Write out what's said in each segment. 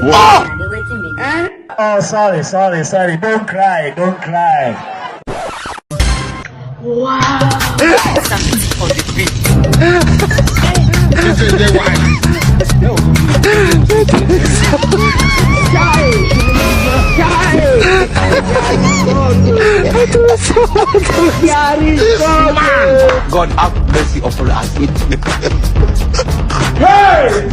Oh, sorry. Don't cry. Wow. On the beat. God have mercy upon us. Hey!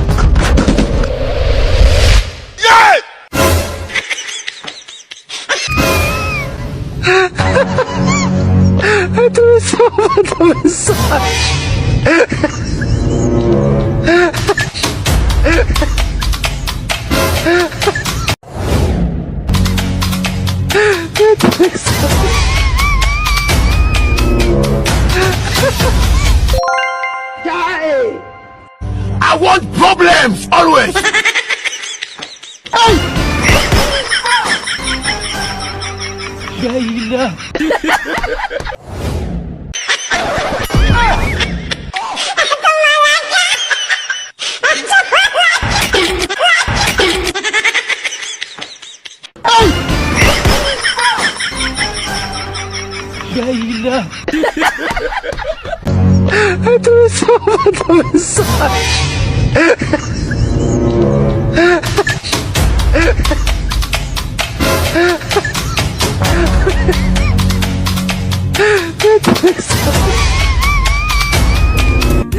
I want problems always.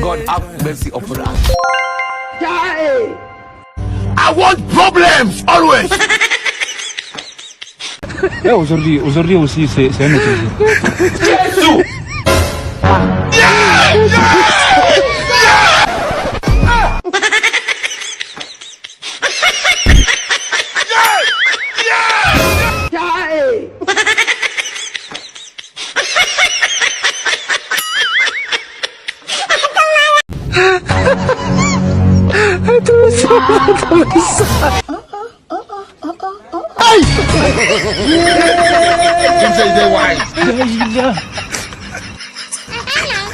God have mercy upon us. I want problems always. Aujourd'hui aussi c'est un autre jour. Jésus.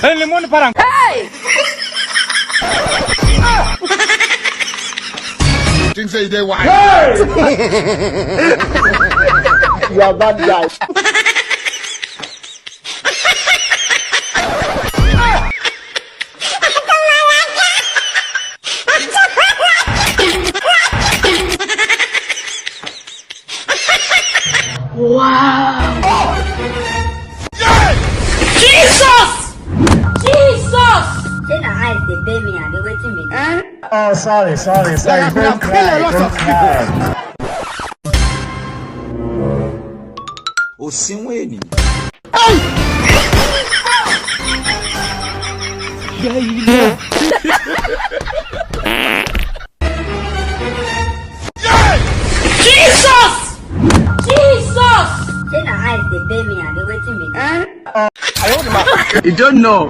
Hey, le monde parang. Hey! Things say they wise. Hey! You are bad guy. Wow! Oh, sorry. Don't cry. Osinweni. You don't know.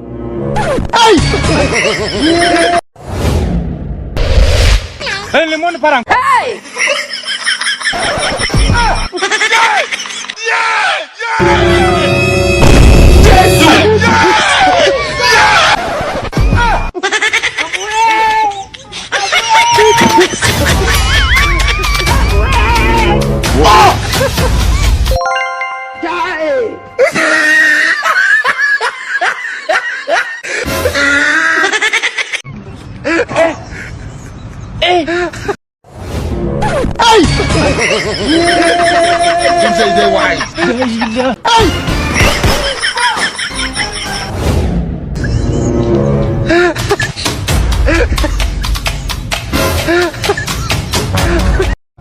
Hey, le monde parang. Hey! Things say they wise.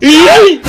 Hey!